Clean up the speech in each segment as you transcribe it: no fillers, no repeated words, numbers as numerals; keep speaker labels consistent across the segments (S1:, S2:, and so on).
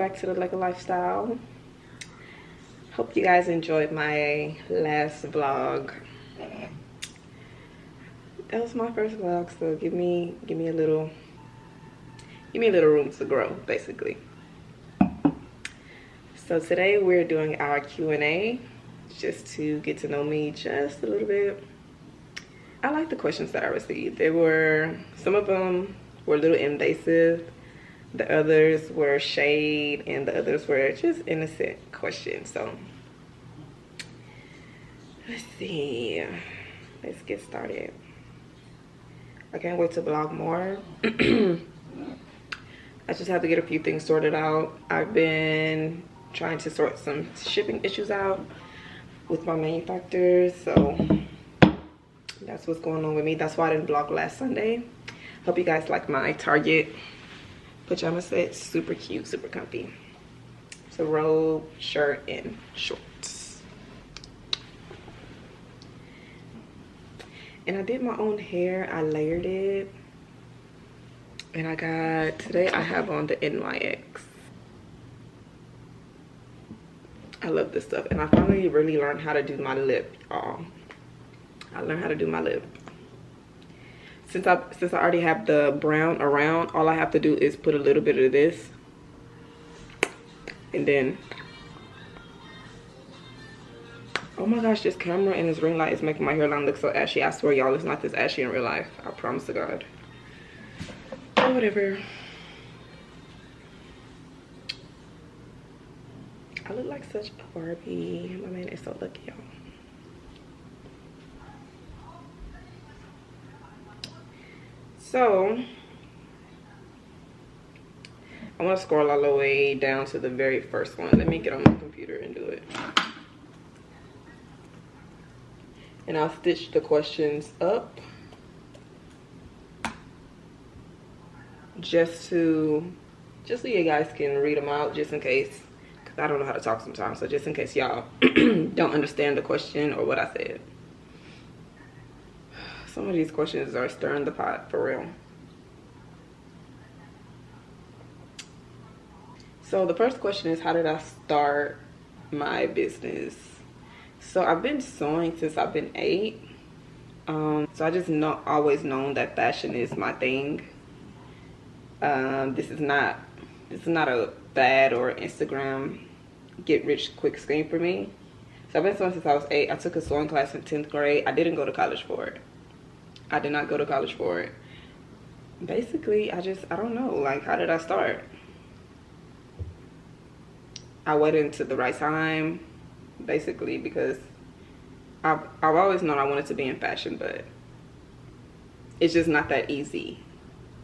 S1: back to the LEKA lifestyle. Hope you guys enjoyed my last vlog. That was my first vlog, so give me a little room to grow, basically. So today we're doing our Q&A, just to get to know me just a little bit. I like the questions that I received. Some of them were a little invasive, the others were shade, and the others were just innocent questions. So let's see, let's get started. I can't wait to vlog more. I just have to get a few things sorted out. I've been trying to sort some shipping issues out with my manufacturers, so that's what's going on with me. That's why I didn't vlog last Sunday. Hope you guys like my Target pajama set. Super cute, super comfy. It's a robe, shirt, and shorts. And I did my own hair. I layered it. And today I have on the NYX. I love this stuff. And I finally really learned how to do my lip, y'all. I learned how to do my lip. Since I already have the brown around, all I have to do is put a little bit of this. And then, oh my gosh, this camera and this ring light is making my hairline look so ashy. I swear, y'all, it's not this ashy in real life. I promise to God. Oh, whatever. I look like such a Barbie. My man is so lucky, y'all. So I want to scroll all the way down to the very first one. Let me get on my computer and do it. And I'll stitch the questions up just so you guys can read them out, just in case, because I don't know how to talk sometimes. So just in case y'all don't understand the question or what I said. Some of these questions are stirring the pot, for real. So the first question is, how did I start my business? So I've been sewing since I've been 8. So I just always known that fashion is my thing. This is not a fad or Instagram get rich quick scheme for me. So I've been sewing since I was 8. I took a sewing class in 10th grade. I didn't go to college for it. I did not go to college for it. Basically, I don't know, like, how did I start? I waited until the right time, basically, because I've always known I wanted to be in fashion, but it's just not that easy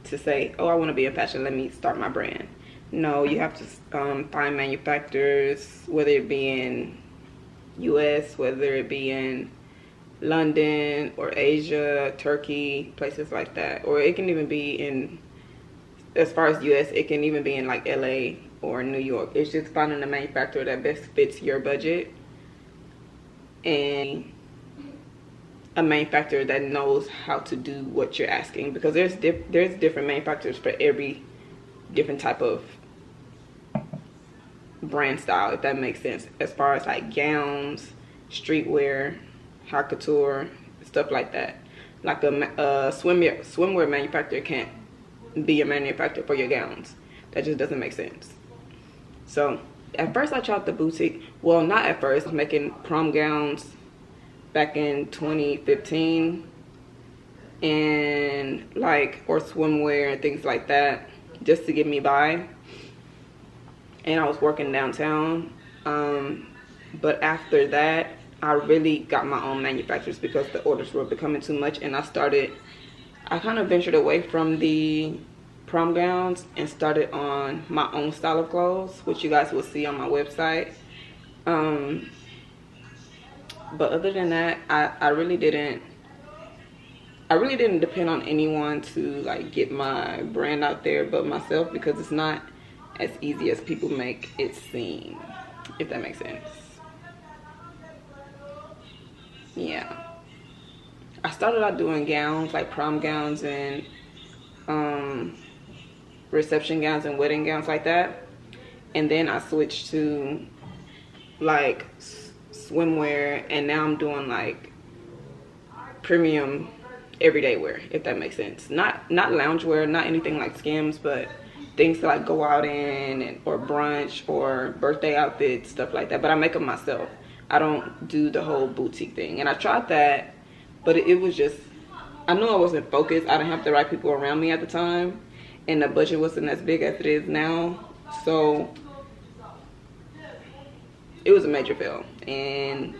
S1: to say, oh, I want to be in fashion, let me start my brand. No, you have to find manufacturers, whether it be in US, whether it be in London or Asia, Turkey, places like that. Or it can even be in, as far as US, it can even be in like LA or New York. It's just finding a manufacturer that best fits your budget and a manufacturer that knows how to do what you're asking, because there's different manufacturers for every different type of brand style, if that makes sense, as far as like gowns, streetwear, haute couture, stuff like that. Like a swimwear manufacturer can't be a manufacturer for your gowns. That just doesn't make sense. So at first I tried the boutique. Well, not at first. I was making prom gowns back in 2015 and or swimwear and things like that, just to get me by. And I was working downtown. But after that, I really got my own manufacturers because the orders were becoming too much, and I kind of ventured away from the prom gowns and started on my own style of clothes, which you guys will see on my website. But other than that, I really didn't depend on anyone to like get my brand out there but myself, because it's not as easy as people make it seem, if that makes sense. Yeah, I started out doing gowns, like prom gowns and reception gowns and wedding gowns like that. and then I switched to like swimwear, and now I'm doing like premium everyday wear, if that makes sense. Not loungewear, not anything like Skims, but things to like go out in, or brunch or birthday outfits, stuff like that. But I make them myself. I don't do the whole boutique thing. And I tried that, but it was just, I knew I wasn't focused. I didn't have the right people around me at the time, and the budget wasn't as big as it is now. So it was a major fail. And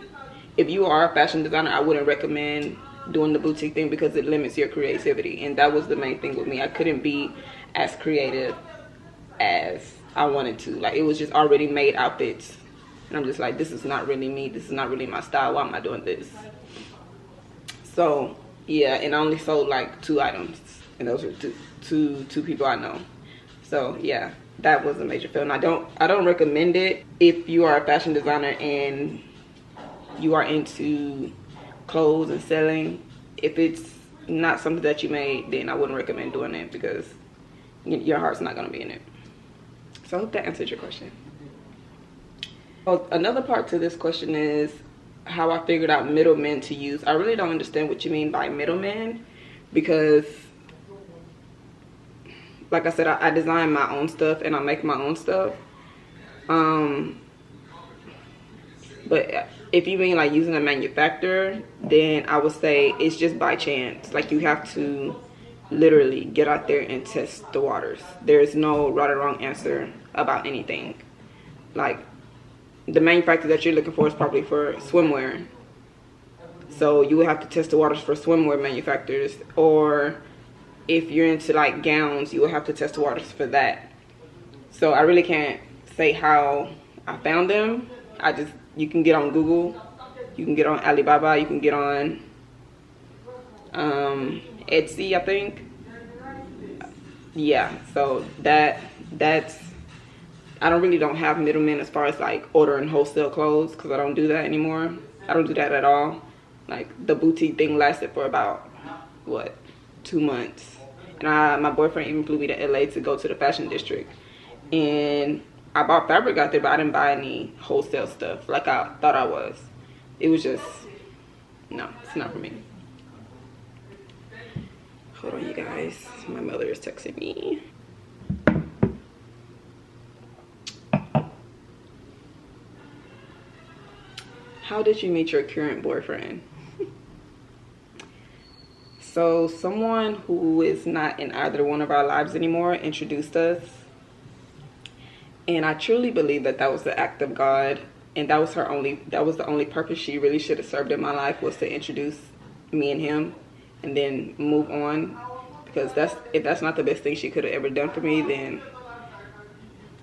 S1: if you are a fashion designer, I wouldn't recommend doing the boutique thing because it limits your creativity. And that was the main thing with me. I couldn't be as creative as I wanted to. Like, it was just already made outfits, and I'm just like, this is not really me. This is not really my style. Why am I doing this? So yeah, and I only sold like 2 items, and those were two people I know. So yeah, that was a major fail. And I don't recommend it if you are a fashion designer and you are into clothes and selling. If it's not something that you made, then I wouldn't recommend doing it because your heart's not going to be in it. So I hope that answered your question. Well, another part to this question is how I figured out middlemen to use. I really don't understand what you mean by middlemen, because like I said, I design my own stuff and I make my own stuff. But if you mean like using a manufacturer, then I would say it's just by chance. Like, you have to literally get out there and test the waters. There's no right or wrong answer about anything. Like, the manufacturer that you're looking for is probably for swimwear, so you would have to test the waters for swimwear manufacturers. Or if you're into like gowns, you will have to test the waters for that. So I really can't say how I found them. You can get on Google, you can get on Alibaba, you can get on Etsy, I think. Yeah, so that's, I don't have middlemen as far as like ordering wholesale clothes, because I don't do that anymore. I don't do that at all. Like, the boutique thing lasted for about, what, 2 months. And my boyfriend even flew me to LA to go to the fashion district. And I bought fabric out there, but I didn't buy any wholesale stuff like I thought I was. It was just, no, it's not for me. Hold on, you guys. My mother is texting me. How did you meet your current boyfriend? So someone who is not in either one of our lives anymore introduced us. And I truly believe that that was the act of God. And that was the only purpose she really should have served in my life, was to introduce me and him and then move on. Because if that's not the best thing she could have ever done for me, then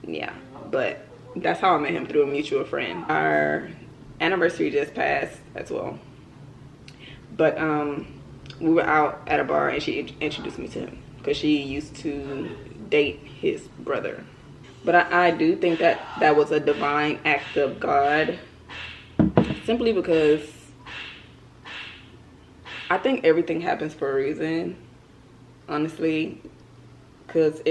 S1: yeah. But that's how I met him, through a mutual friend. Our anniversary just passed as well. But we were out at a bar and she introduced me to him because she used to date his brother. But I do think that was a divine act of God, simply because I think everything happens for a reason, honestly. Because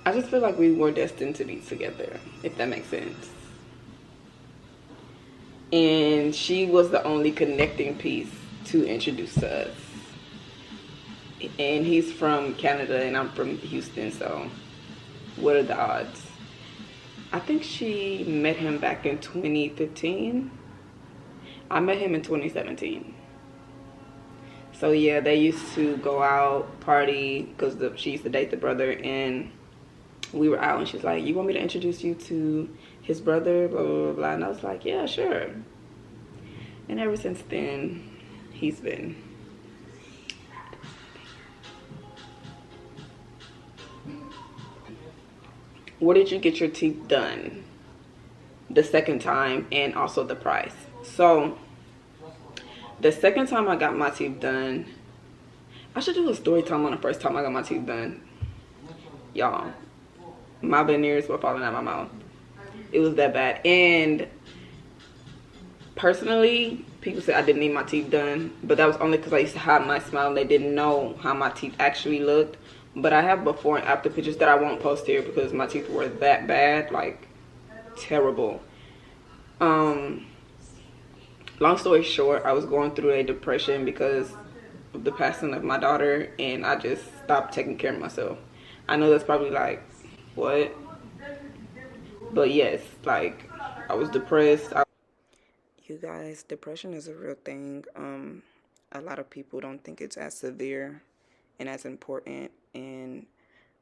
S1: I just feel like we were destined to be together, if that makes sense. And she was the only connecting piece to introduce us. And he's from Canada and I'm from Houston, so what are the odds? I think she met him back in 2015. I met him in 2017. So yeah, they used to go out, party, because she used to date the brother, and we were out and she's like, you want me to introduce you to his brother, blah, blah, blah, blah. And I was like, yeah, sure. And ever since then, he's been. Where did you get your teeth done the second time, and also the price? So the second time I got my teeth done, I should do a story time on the first time I got my teeth done. Y'all, my veneers were falling out of my mouth. It was that bad. And personally, people said I didn't need my teeth done, but that was only because I used to hide my smile and they didn't know how my teeth actually looked. But I have before and after pictures that I won't post here because my teeth were that bad, like terrible. Long story short, I was going through a depression because of the passing of my daughter, and I just stopped taking care of myself. I know that's probably like, what? But yes, like, I was depressed. You guys, depression is a real thing. A lot of people don't think it's as severe and as important, and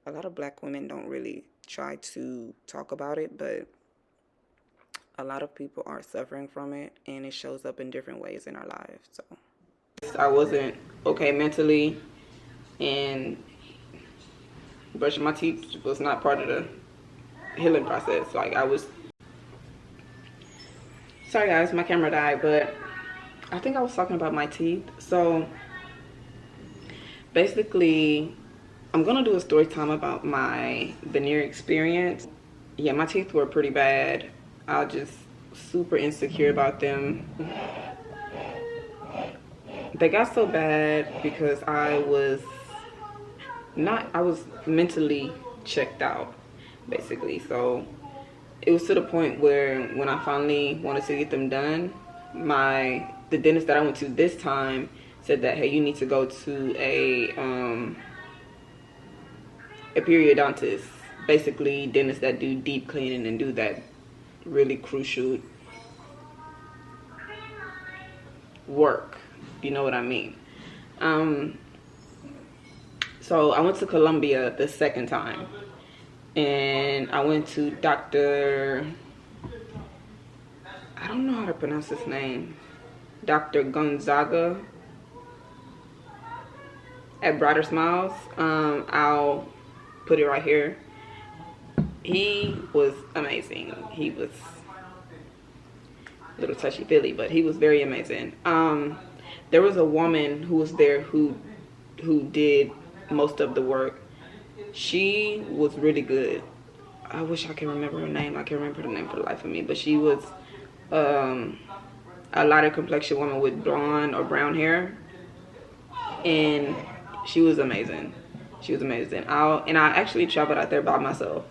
S1: a lot of black women don't really try to talk about it, but a lot of people are suffering from it, and it shows up in different ways in our lives. So I wasn't okay mentally, and brushing my teeth was not part of the healing process. Like, I was, sorry guys, my camera died, but I think I was talking about my teeth. So basically, I'm gonna do a story time about my veneer experience. Yeah, my teeth were pretty bad. I was just super insecure about them. They got so bad because I was mentally checked out, basically. So it was to the point where when I finally wanted to get them done, the dentist that I went to this time said that, hey, you need to go to a periodontist, basically dentists that do deep cleaning and do that really crucial work, you know what I mean. So I went to Colombia the second time, and I went to Dr. I don't know how to pronounce his name, Dr. Gonzaga at Brighter Smiles. I'll put it right here. He was amazing. He was a little touchy-feely, but he was very amazing. There was a woman who was there who did most of the work. She was really good. I wish I can remember her name. I can't remember the name for the life of me, but she was a lighter complexion woman with blonde or brown hair, and she was amazing. She was amazing. I actually traveled out there by myself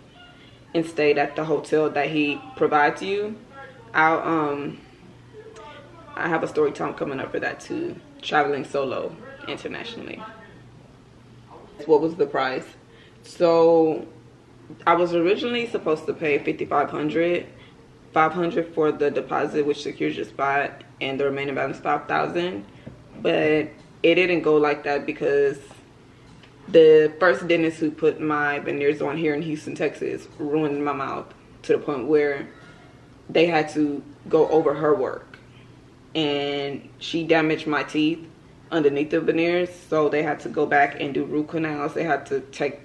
S1: and stayed at the hotel that he provides you. I have a story time coming up for that too, traveling solo internationally. What was the price? So I was originally supposed to pay $5,500 for the deposit, which secures your spot, and the remaining balance $5,000. But it didn't go like that because the first dentist who put my veneers on here in Houston, Texas, ruined my mouth to the point where they had to go over her work, and she damaged my teeth underneath the veneers, so they had to go back and do root canals. They had to take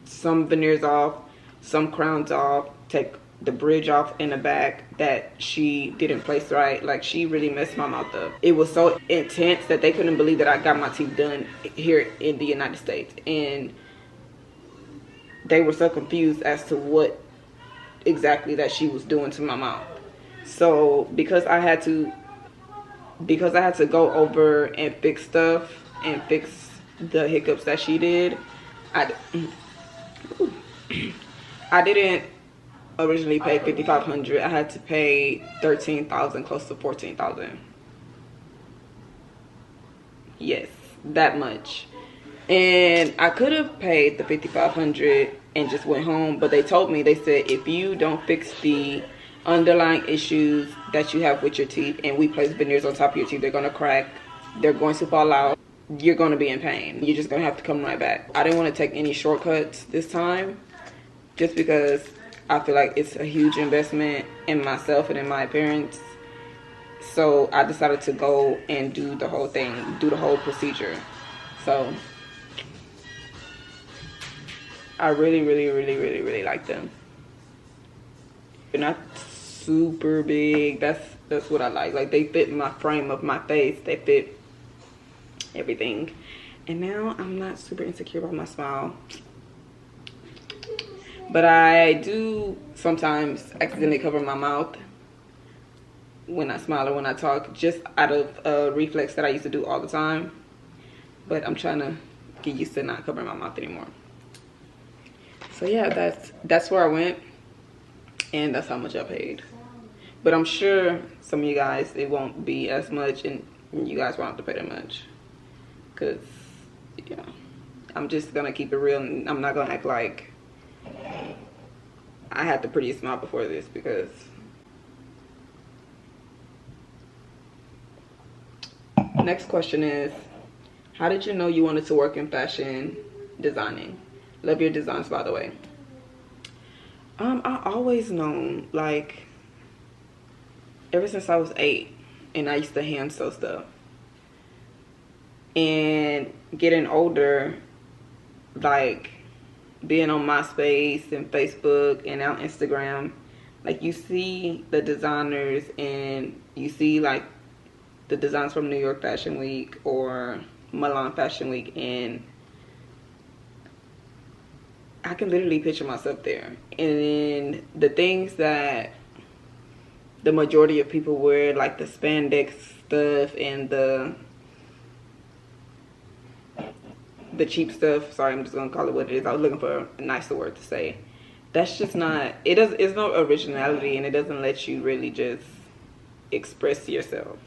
S1: some veneers off, some crowns off, take the bridge off in the back that she didn't place right. Like, she really messed my mouth up. It was so intense that they couldn't believe that I got my teeth done here in the United States, and they were so confused as to what exactly that she was doing to my mouth. So because I had to go over and fix stuff and fix the hiccups that she did, I didn't originally pay $5,500. I had to pay $13,000, close to $14,000. Yes, that much. And I could have paid the $5,500 and just went home, but they told me, they said, if you don't fix the underlying issues that you have with your teeth, and we place veneers on top of your teeth, they're going to crack, they're going to fall out, you're going to be in pain. You're just going to have to come right back. I didn't want to take any shortcuts this time, just because I feel like it's a huge investment in myself and in my appearance. So I decided to go and do the whole thing, do the whole procedure. So I really, really, really, really, really like them. They're not super big. That's what I like. Like, they fit my frame of my face. They fit everything. And now I'm not super insecure about my smile. But I do sometimes accidentally cover my mouth when I smile or when I talk, just out of a reflex that I used to do all the time. But I'm trying to get used to not covering my mouth anymore. So yeah, that's where I went, and that's how much I paid. But I'm sure some of you guys, it won't be as much, and you guys won't have to pay that much. Cause yeah, I'm just gonna keep it real, and I'm not gonna act like I had the prettiest smile before this, because next question is, how did you know you wanted to work in fashion designing? Love your designs, by the way. I always known, like, ever since I was 8, and I used to hand sew stuff. And getting older, like, being on MySpace and Facebook and now Instagram, like, you see the designers, and you see, like, the designs from New York Fashion Week or Milan Fashion Week, and I can literally picture myself there. And then the things that the majority of people wear, like the spandex stuff and the cheap stuff. Sorry, I'm just gonna call it what it is. I was looking for a nicer word to say. That's just not, it's no originality, and it doesn't let you really just express yourself,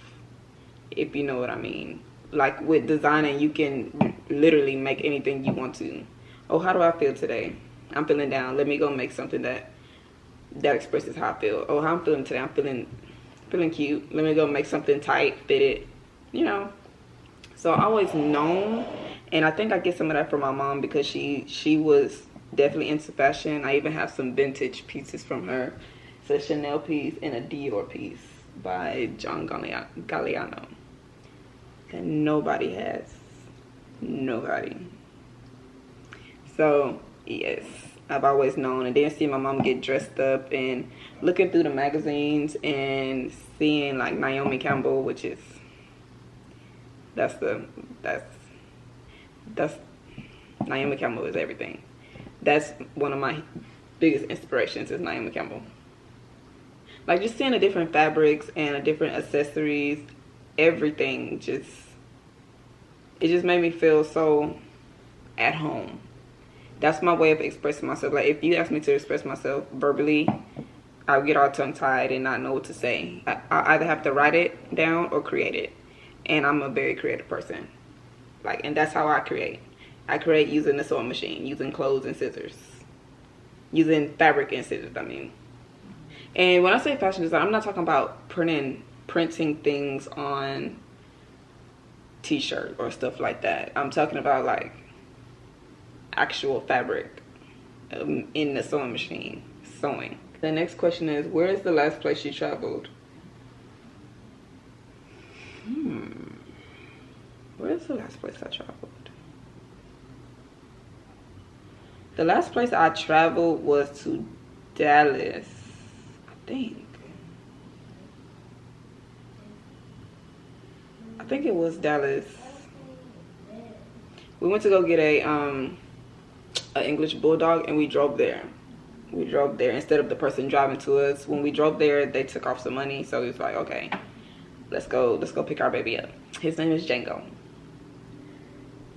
S1: if you know what I mean. Like with designing, you can literally make anything you want to. Oh, how do I feel today? I'm feeling down. Let me go make something that expresses how I feel. Oh, how I'm feeling today? I'm feeling cute. Let me go make something tight, fitted, you know. So I always known, and I think I get some of that from my mom, because she was definitely into fashion. I even have some vintage pieces from her. It's a Chanel piece and a Dior piece by John Galliano. That nobody has. Nobody. So, yes, I've always known. And then seeing my mom get dressed up and looking through the magazines and seeing like Naomi Campbell, which is, that's Naomi Campbell is everything. That's one of my biggest inspirations, is Naomi Campbell. Like, just seeing the different fabrics and the different accessories, everything it just made me feel so at home. That's my way of expressing myself. Like, if you ask me to express myself verbally, I'll get all tongue-tied and not know what to say. I either have to write it down or create it. And I'm a very creative person. Like, and that's how I create. I create using the sewing machine, using clothes and scissors. Using fabric and scissors, I mean. And when I say fashion design, I'm not talking about printing things on t-shirt or stuff like that. I'm talking about like actual fabric in the sewing machine, sewing. The next question is, where is the last place you traveled? Where is the last place I traveled? The last place I traveled was to Dallas, I think. I think it was Dallas. We went to go get a English bulldog, and we drove there. We drove there instead of the person driving to us. When we drove there, they took off some money, so it was like, okay, let's go pick our baby up. His name is Django.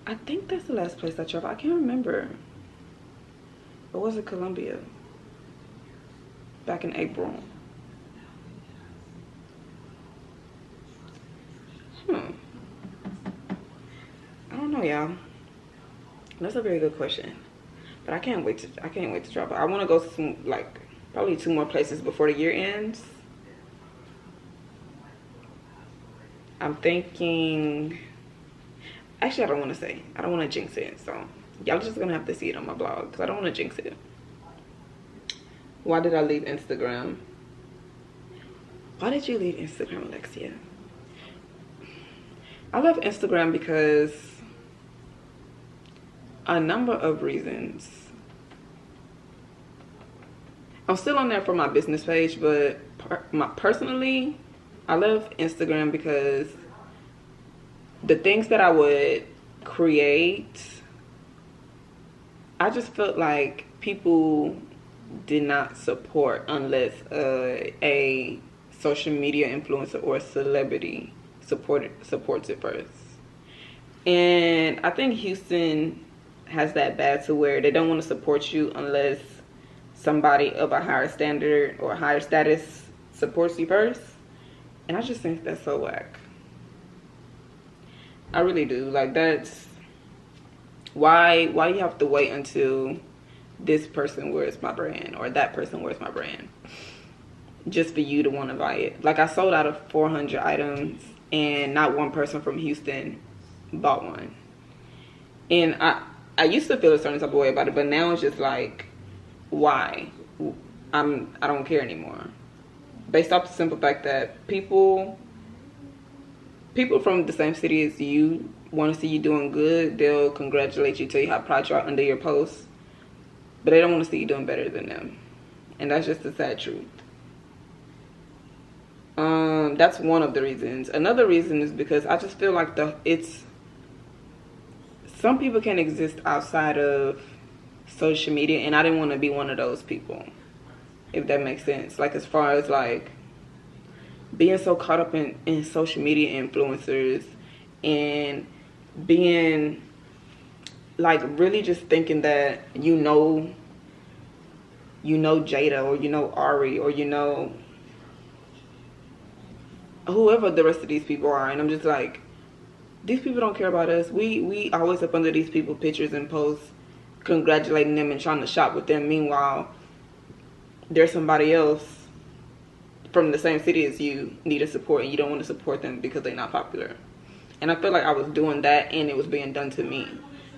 S1: I think that's the last place I traveled. I can't remember. Or was it Colombia? Back in April. I don't know, y'all. That's a very good question. But I can't wait to travel. I want to go to some, like, probably 2 more places before the year ends. I'm thinking, actually, I don't want to say. I don't want to jinx it. So y'all just gonna have to see it on my blog, because I don't want to jinx it. Why did I leave Instagram? Why did you leave Instagram, Alexia? I left Instagram because a number of reasons. I'm still on there for my business page, but personally, I left Instagram because the things that I would create, I just felt like people did not support unless a social media influencer or a celebrity supports it first. And I think Houston has that bad to where they don't want to support you unless somebody of a higher standard or higher status supports you first. And I just think that's so whack. I really do. Like, that's why you have to wait until this person wears my brand or that person wears my brand just for you to want to buy it. Like, I sold out of 400 items and not one person from Houston bought one. And I used to feel a certain type of way about it, but now it's just like, why? I don't care anymore. Based off the simple fact that people from the same city as you want to see you doing good. They'll congratulate you, tell you how proud you are under your post, but they don't want to see you doing better than them. And that's just the sad truth. That's one of the reasons. Another reason is because I just feel like some people can exist outside of social media, and I didn't want to be one of those people, if that makes sense. Like, as far as like being so caught up in social media influencers and being like really just thinking that you know Jada, or you know Ari, or you know whoever the rest of these people are, and I'm just like, these people don't care about us. We always up under these people pictures and posts congratulating them and trying to shop with them. Meanwhile, there's somebody else from the same city as you need a support, and you don't want to support them because they're not popular. And I feel like I was doing that, and it was being done to me.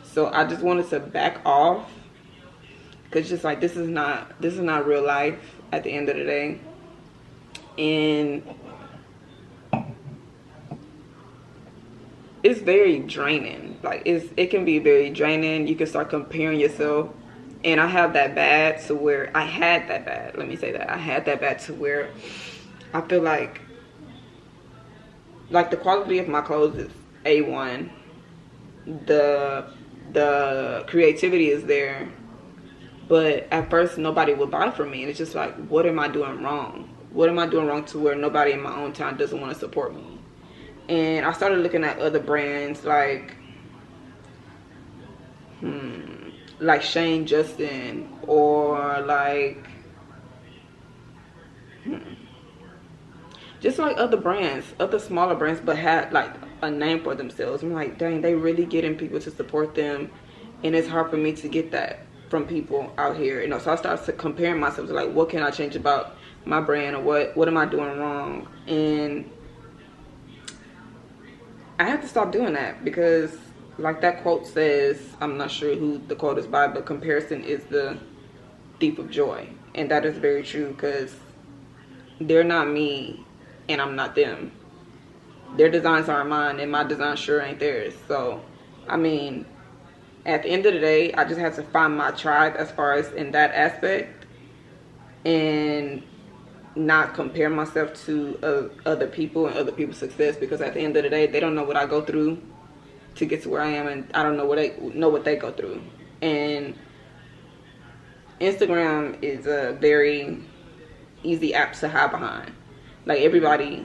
S1: So I just wanted to back off, because just like, this is not real life at the end of the day. And it's very draining. Like, it can be very draining. You can start comparing yourself. And I have that bad to where I had that bad. Let me say that. I had that bad to where I feel like the quality of my clothes is A1. The creativity is there. But at first, nobody would buy from me. And it's just like, what am I doing wrong? What am I doing wrong to where nobody in my own town doesn't want to support me? And I started looking at other brands like Shane Justin, or like just like other brands, other smaller brands, but had like a name for themselves. I'm like, dang, they really getting people to support them, and it's hard for me to get that from people out here, you know. So I started comparing myself to like, what can I change about my brand, or what am I doing wrong? And I have to stop doing that, because like that quote says, I'm not sure who the quote is by, but comparison is the thief of joy. And that is very true, because they're not me and I'm not them. Their designs aren't mine, and my design sure ain't theirs. So, I mean, at the end of the day, I just have to find my tribe as far as in that aspect, and not compare myself to other people and other people's success, because at the end of the day, they don't know what I go through to get to where I am, and I don't know what they go through. And Instagram is a very easy app to hide behind. Like, everybody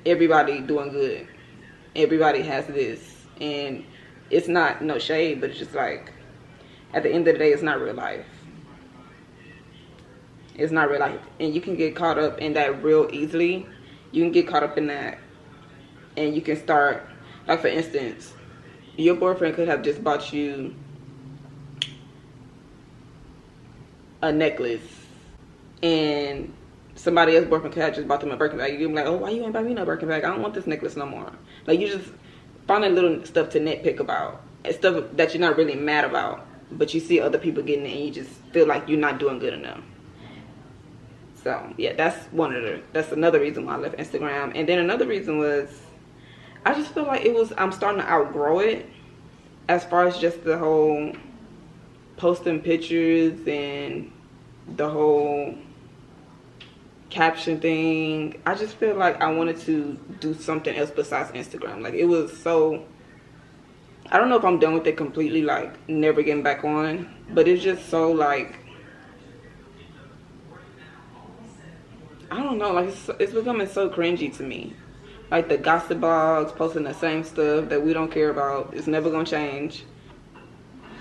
S1: doing good, everybody has this, and it's not no shade, but it's just like, at the end of the day, it's not real life. It's not real life. And you can get caught up in that real easily. You can get caught up in that, and you can start, like, for instance, your boyfriend could have just bought you a necklace, and somebody else's boyfriend could have just bought them a Birkin bag. You'd be like, oh, why you ain't buy me no Birkin bag? I don't want this necklace no more. Like, you just finding little stuff to nitpick about. It's stuff that you're not really mad about, but you see other people getting it, and you just feel like you're not doing good enough. So, yeah, that's another reason why I left Instagram. And then another reason was, I just feel like I'm starting to outgrow it, as far as just the whole posting pictures and the whole caption thing. I just feel like I wanted to do something else besides Instagram. Like, it was so, I don't know if I'm done with it completely, like never getting back on, but it's just so, like, I don't know, like, it's becoming so cringy to me. Like the gossip blogs posting the same stuff that we don't care about. It's never gonna change.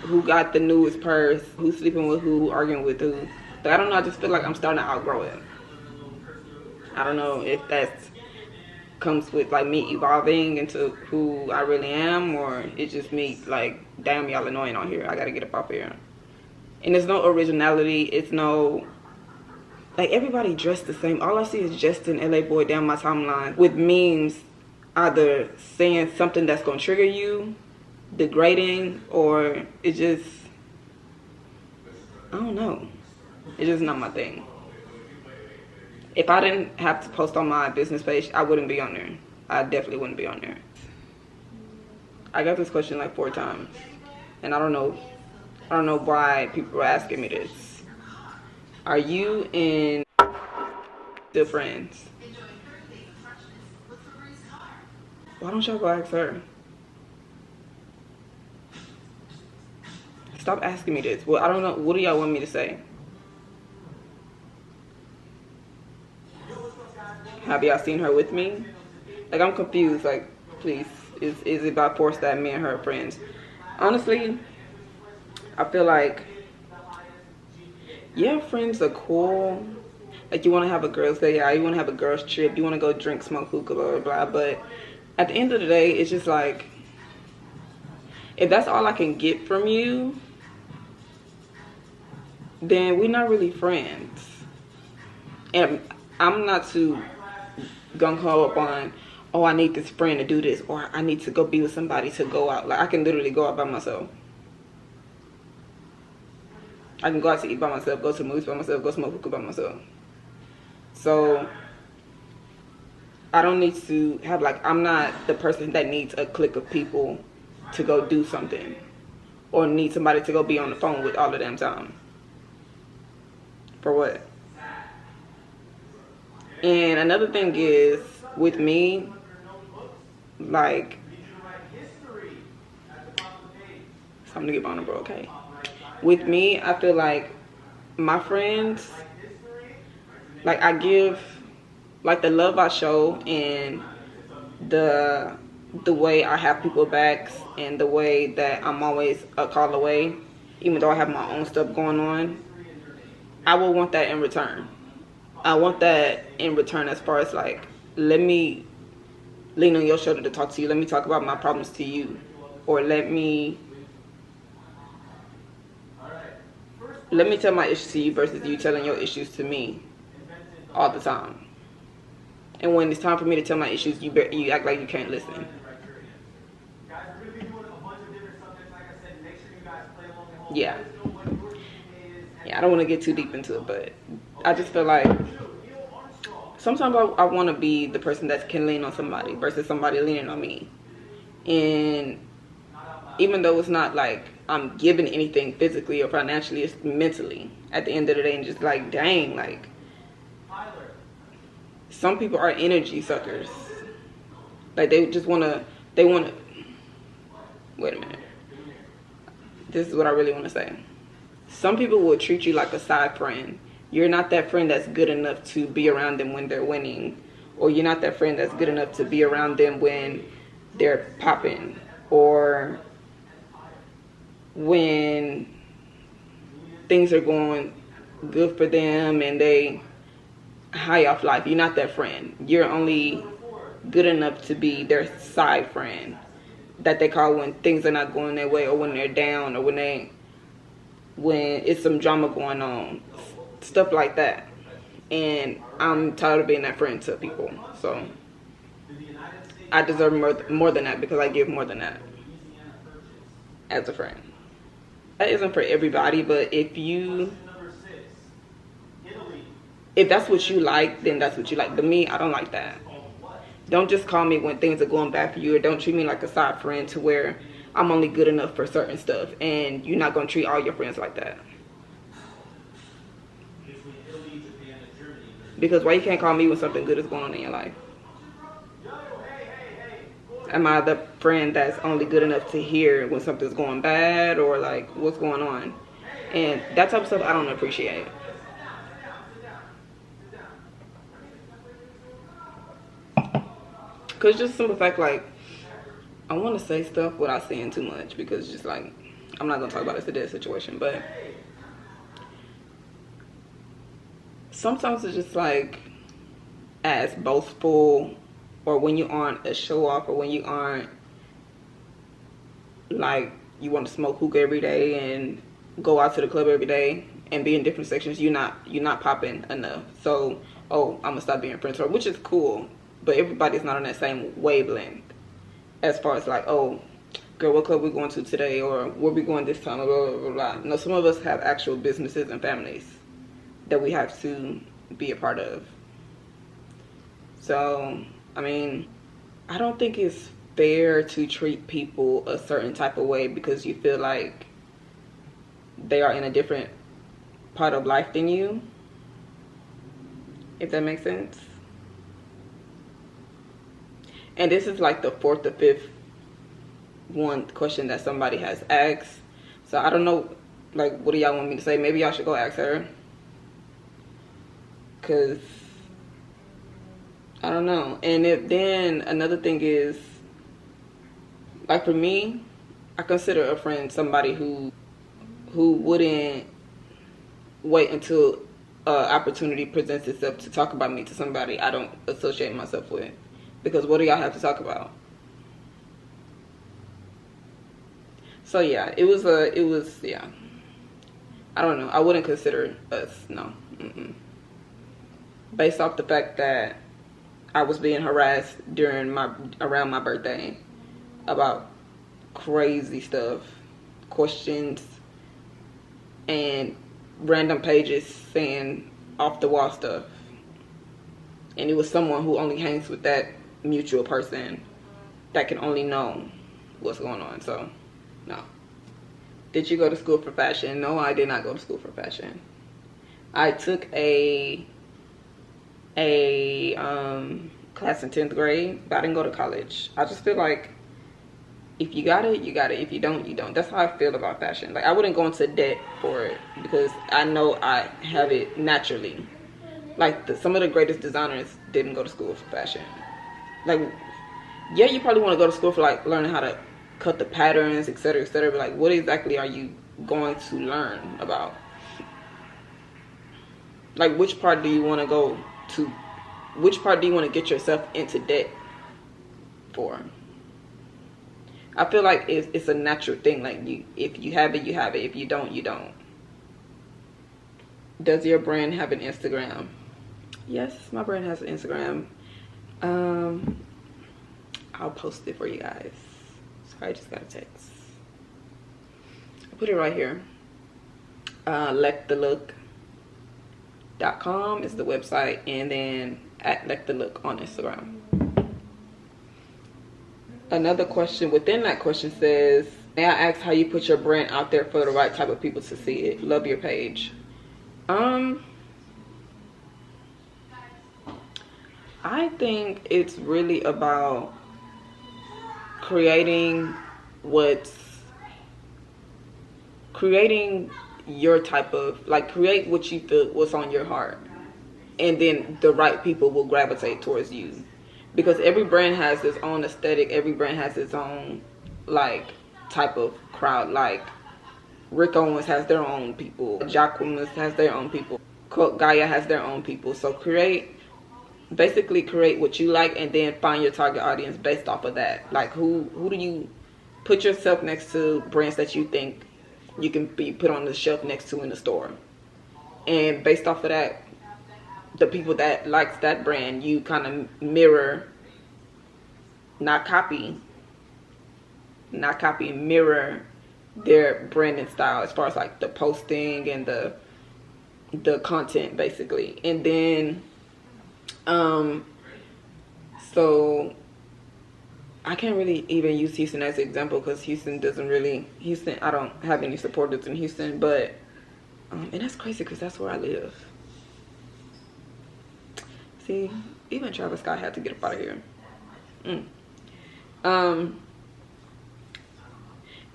S1: Who got the newest purse? Who's sleeping with who? Arguing with who? But I don't know. I just feel like I'm starting to outgrow it. I don't know if that comes with like me evolving into who I really am, or it's just me like, damn, y'all annoying on here. I gotta get up off here. And there's no originality. It's no, like, everybody dressed the same. All I see is Justin LA Boy down my timeline with memes, either saying something that's gonna trigger you, degrading, or it just, I don't know. It's just not my thing. If I didn't have to post on my business page, I wouldn't be on there. I definitely wouldn't be on there. I got this question like 4 times, and I don't know why people are asking me this. Are you and still friends? Why don't y'all go ask her? Stop asking me this. Well, I don't know. What do y'all want me to say? Have y'all seen her with me? Like, I'm confused. Like, please, is it by force that me and her are friends? Honestly, I feel like, yeah, friends are cool. Like, you want to have a girls' day out, you want to have a girls' trip, you want to go drink, smoke hookah, blah, blah, blah. But at the end of the day, it's just like, if that's all I can get from you, then we're not really friends. And I'm not too gung-ho up on, oh, I need this friend to do this, or I need to go be with somebody to go out. Like, I can literally go out by myself. I can go out to eat by myself, go to the movies by myself, go smoke hookah by myself. So I don't need to have, like, I'm not the person that needs a clique of people to go do something, or need somebody to go be on the phone with all the damn time. For what? And another thing is, with me, like, something to get vulnerable, okay? With me, I feel like my friends, like, I give, like, the love I show and the way I have people backs and the way that I'm always a call away, even though I have my own stuff going on, I will want that in return. I want that in return as far as, like, let me lean on your shoulder to talk to you. Let me talk about my problems to you. Or let me tell my issues to you versus you telling your issues to me all the time. And when it's time for me to tell my issues, you act like you can't listen. Yeah. Yeah, I don't want to get too deep into it, but I just feel like sometimes I want to be the person that can lean on somebody versus somebody leaning on me. And even though it's not like I'm giving anything physically or financially, it's mentally at the end of the day. And just like, dang, like, some people are energy suckers. Like, they want to, wait a minute. This is what I really want to say. Some people will treat you like a side friend. You're not that friend that's good enough to be around them when they're winning. Or you're not that friend that's good enough to be around them when they're popping. Or when things are going good for them and they high off life. You're not that friend. You're only good enough to be their side friend that they call when things are not going their way, or when they're down, or when it's some drama going on, stuff like that. And I'm tired of being that friend to people. So I deserve more than that, because I give more than that as a friend. That isn't for everybody, but if that's what you like, then that's what you like. But me, I don't like that. Don't just call me when things are going bad for you, or don't treat me like a side friend to where I'm only good enough for certain stuff, and you're not going to treat all your friends like that. Because why you can't call me when something good is going on in your life? Am I the friend that's only good enough to hear when something's going bad, or like what's going on? And that type of stuff I don't appreciate. Because just simple fact, like, I want to say stuff without saying too much, because just like, I'm not going to talk about it's a dead situation, but sometimes it's just like as boastful, or when you aren't a show off, or when you aren't like you want to smoke hookah every day and go out to the club every day and be in different sections, you're not popping enough. So, oh, I'm gonna stop being friends with her, which is cool, but everybody's not on that same wavelength as far as like, oh, girl, what club we going to today, or where we going this time, blah, blah, blah, blah. No, some of us have actual businesses and families that we have to be a part of. So, I mean, I don't think it's fair to treat people a certain type of way because you feel like they are in a different part of life than you, if that makes sense. And this is like the 4th or 5th one question that somebody has asked. So I don't know, like, what do y'all want me to say? Maybe y'all should go ask her, because I don't know. And then another thing is, like, for me, I consider a friend somebody who wouldn't wait until opportunity presents itself to talk about me to somebody I don't associate myself with. Because what do y'all have to talk about? So yeah, it was yeah. I don't know. I wouldn't consider us, no. Based off the fact that I was being harassed around my birthday about crazy stuff, questions, and random pages saying off the wall stuff. And it was someone who only hangs with that mutual person that can only know what's going on. So, no. Did you go to school for fashion? No, I did not go to school for fashion. I took a class in 10th grade, but I didn't go to college. I just feel like if you got it, you got it. If you don't, you don't. That's how I feel about fashion. Like, I wouldn't go into debt for it because I know I have it naturally. Like, some of the greatest designers didn't go to school for fashion. Like, yeah, you probably want to go to school for, like, learning how to cut the patterns, etc., etc. But, like, what exactly are you going to learn about? Like, which part do you want to go to? Which part do you want to get yourself into debt for? I feel like it's a natural thing. Like, if you have it, you have it. If you don't, you don't. Does your brand have an Instagram? Yes, my brand has an Instagram. I'll post it for you guys. Sorry, I just got a text. I put it right here. LekTheLook.com is the website, and then at LekTheLook on Instagram. Another question within that question says, may I ask how you put your brand out there for the right type of people to see it? Love your page. I think it's really about creating your type of, like, create what you feel, what's on your heart, and then the right people will gravitate towards you. Because every brand has its own aesthetic, every brand has its own, like, type of crowd. Like, Rick Owens has their own people, Jacquemus has their own people, Gaia has their own people. So basically create what you like, and then find your target audience based off of that. Like, who do you put yourself next to? Brands that you think you can be put on the shelf next to in the store, and based off of that, the people that likes that brand, you kind of mirror, not copy, mirror their branding style as far as, like, the posting and the content, basically. And then so I can't really even use Houston as an example, because Houston, I don't have any supporters in Houston, but and that's crazy because that's where I live. See, even Travis Scott had to get up out of here.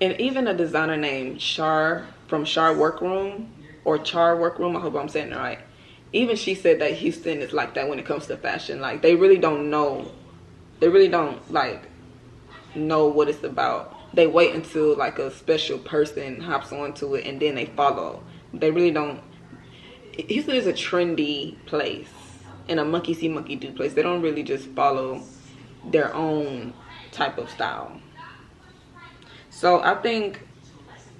S1: And even a designer named Char from Char Workroom, or Char Workroom, I hope I'm saying it right. Even she said that Houston is like that when it comes to fashion. Like, they really don't know They really don't like know what it's about. They wait until like a special person hops onto it and then they follow. They really don't. Houston is a trendy place and a monkey see monkey do place. They don't really just follow their own type of style. So I think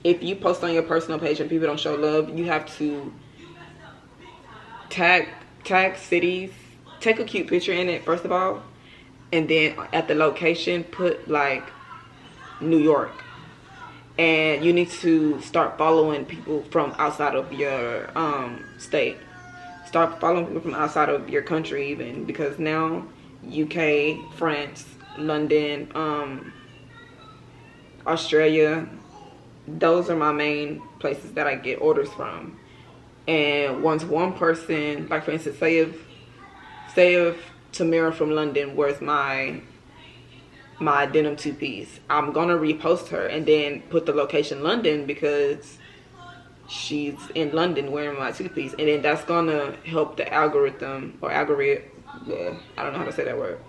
S1: if you post on your personal page and people don't show love, you have to tag cities, take a cute picture in it first of all, and then at the location put like New York. And you need to start following people from outside of your state. Start following people from outside of your country even, because now UK, France, London, Australia, those are my main places that I get orders from. And once one person, like for instance, say if Tamira from London wears my denim two-piece, I'm gonna repost her and then put the location London because she's in London wearing my two-piece, and then that's gonna help the algorithm I don't know how to say that word.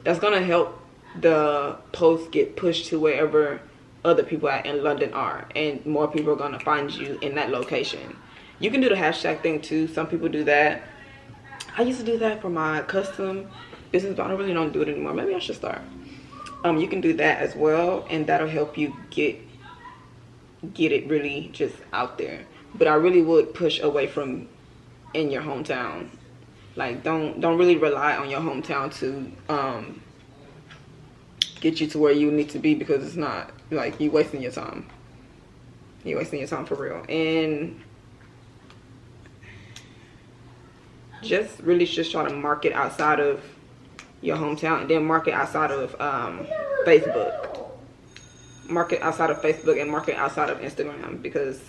S1: That's gonna help the post get pushed to wherever other people in London are, and more people are gonna find you in that location. You can do the hashtag thing too. Some people do that. I used to do that for my custom business, but I really don't do it anymore. Maybe I should start. You can do that as well, and that'll help you get it really just out there. But I really would push away from in your hometown. Like don't really rely on your hometown to get you to where you need to be, because it's not, like, you wasting your time. You're wasting your time for real. And just really just try to market outside of your hometown, and then market outside of Facebook. Market outside of Facebook and market outside of Instagram, because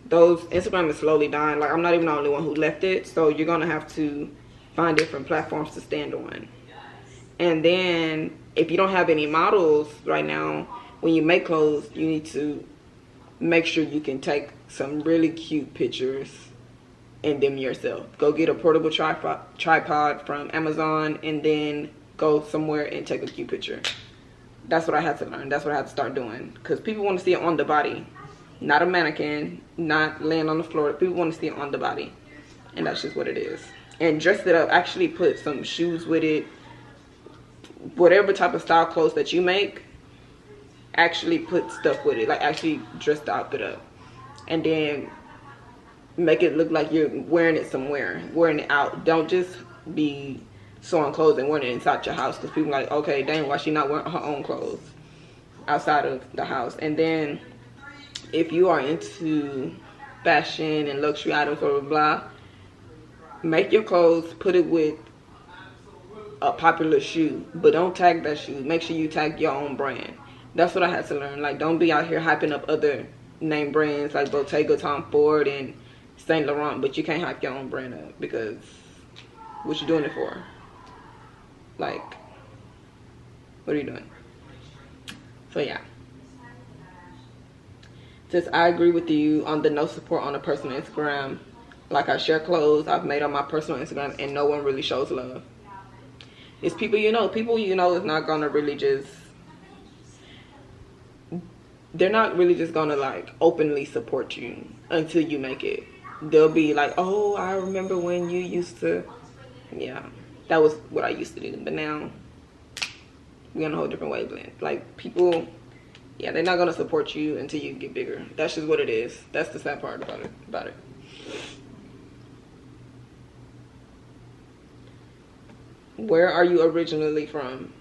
S1: Instagram is slowly dying. Like, I'm not even the only one who left it, so you're gonna have to find different platforms to stand on. And then if you don't have any models right now, when you make clothes, you need to make sure you can take some really cute pictures in them yourself. Go get a portable tripod from Amazon, and then go somewhere and take a cute picture. That's what I had to learn. That's what I had to start doing, because people want to see it on the body, not a mannequin, not laying on the floor. People want to see it on the body, and that's just what it is. And dress it up. Actually put some shoes with it. Whatever type of style clothes that you make, actually put stuff with it. Like, actually dress the outfit up, and then make it look like you're wearing it somewhere, wearing it out. Don't just be sewing clothes and wearing it inside your house, because people are like, okay, dang, why she not wearing her own clothes outside of the house? And then if you are into fashion and luxury items, blah blah blah, make your clothes, put it with a popular shoe, but don't tag that shoe. Make sure you tag your own brand. That's what I had to learn. Like, don't be out here hyping up other name brands like Bottega, Tom Ford, and Saint Laurent, but you can't hype your own brand up, because what you doing it for? Like, what are you doing? So yeah, since I agree with you on the no support on a personal Instagram, like, I share clothes I've made on my personal Instagram, and no one really shows love. It's people you know is not gonna really just, they're not really just gonna like openly support you until you make it. They'll be like, oh, I remember when you used to, yeah, that was what I used to do, but now we're on a whole different wavelength. Like, people, yeah, they're not gonna support you until you get bigger. That's just what it is. That's the sad part about it. Where are you originally from?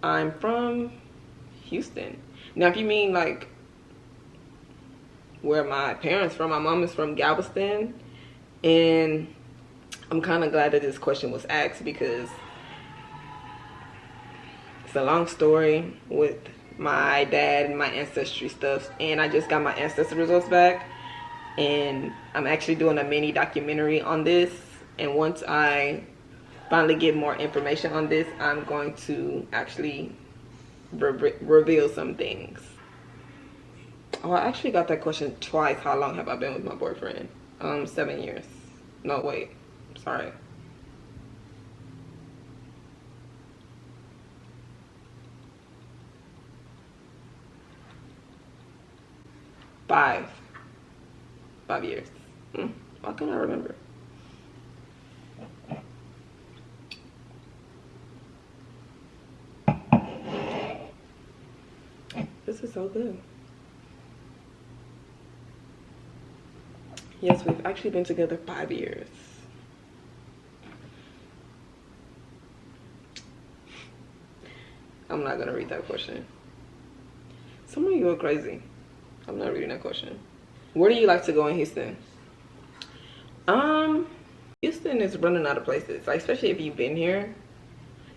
S1: I'm from Houston. Now, if you mean like where my parents from, my mom is from Galveston, and I'm kind of glad that this question was asked, because it's a long story with my dad and my ancestry stuff, and I just got my ancestry results back, and I'm actually doing a mini documentary on this, and once I finally get more information on this, I'm going to actually reveal some things. Oh, I actually got that question twice. How long have I been with my boyfriend? 7 years. No, wait, sorry. 5 years. Why can't I remember? This is so good. Yes, we've actually been together 5 years. I'm not gonna read that question. Some of you are crazy. I'm not reading that question. Where do you like to go in Houston? Houston is running out of places. Like, especially if you've been here.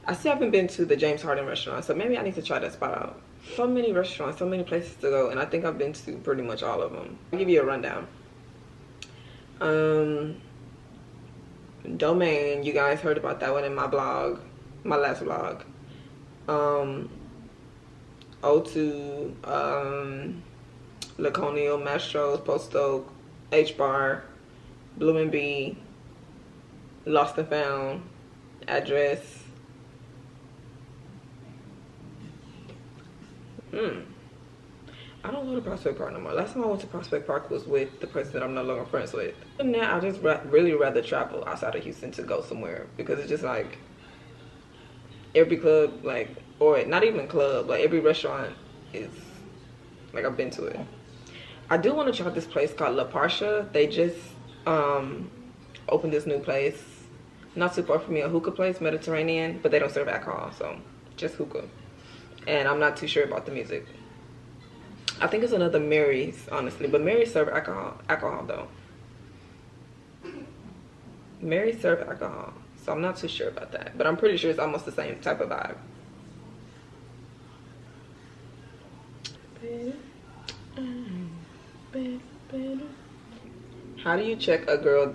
S1: I still haven't been to the James Harden restaurant, so maybe I need to try that spot out. So many restaurants, so many places to go, and I think I've been to pretty much all of them. I'll give you a rundown. Domain, you guys heard about that one in my blog, my last vlog. O2, Laconia, Mastro's, Post Oak, H Bar, Blue and B, Lost and Found, Address. I don't go to Prospect Park no more. Last time I went to Prospect Park was with the person that I'm no longer friends with. And now I just really rather travel outside of Houston to go somewhere, because it's just like every club, like, or not even club, like every restaurant is like, I've been to it. I do want to try this place called La Parsha. They just opened this new place not too far from me, a hookah place, Mediterranean, but they don't serve alcohol, so just hookah. And I'm not too sure about the music. I think it's another Mary's, honestly, but Mary's serve alcohol though. Mary's serve alcohol, so I'm not too sure about that, but I'm pretty sure it's almost the same type of vibe. How do you check a girl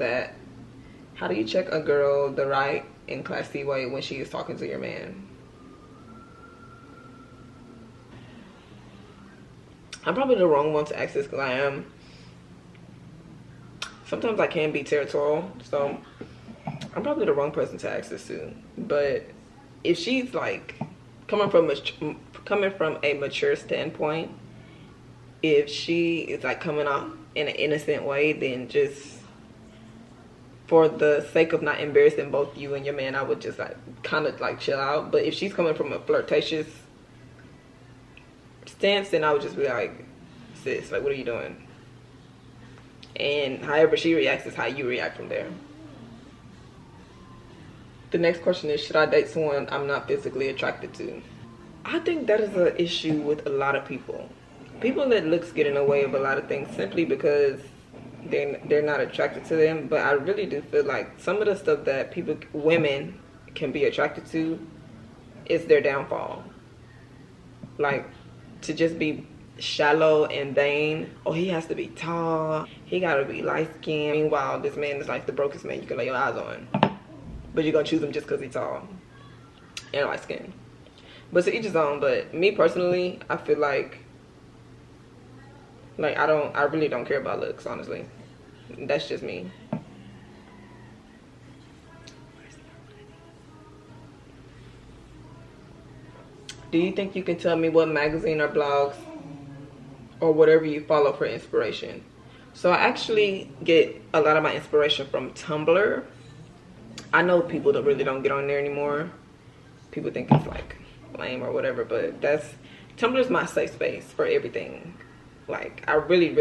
S1: the right and classy way when she is talking to your man? I'm probably the wrong one to ask this, because I am. Sometimes I can be territorial, so I'm probably the wrong person to ask this to. But if she's like coming from a mature standpoint, if she is like coming off in an innocent way, then just for the sake of not embarrassing both you and your man, I would just like kind of like chill out. But if she's coming from a flirtatious stance, then I would just be like, sis, like, what are you doing? And however she reacts is how you react from there. The next question is, should I date someone I'm not physically attracted to? I think that is an issue with a lot of people. People let looks get in the way of a lot of things simply because they're not attracted to them. But I really do feel like some of the stuff that women can be attracted to is their downfall. Like, to just be shallow and vain. Oh, he has to be tall, he gotta be light-skinned. Meanwhile, this man is like the brokest man you can lay your eyes on, but you're gonna choose him just because he's tall and light-skinned. But to each his own. But me personally, I feel like I really don't care about looks, honestly. That's just me. Do you think you can tell me what magazine or blogs or whatever you follow for inspiration? So I actually get a lot of my inspiration from Tumblr. I know people that really don't get on there anymore. People think it's like lame or whatever, but Tumblr's my safe space for everything. Like, I really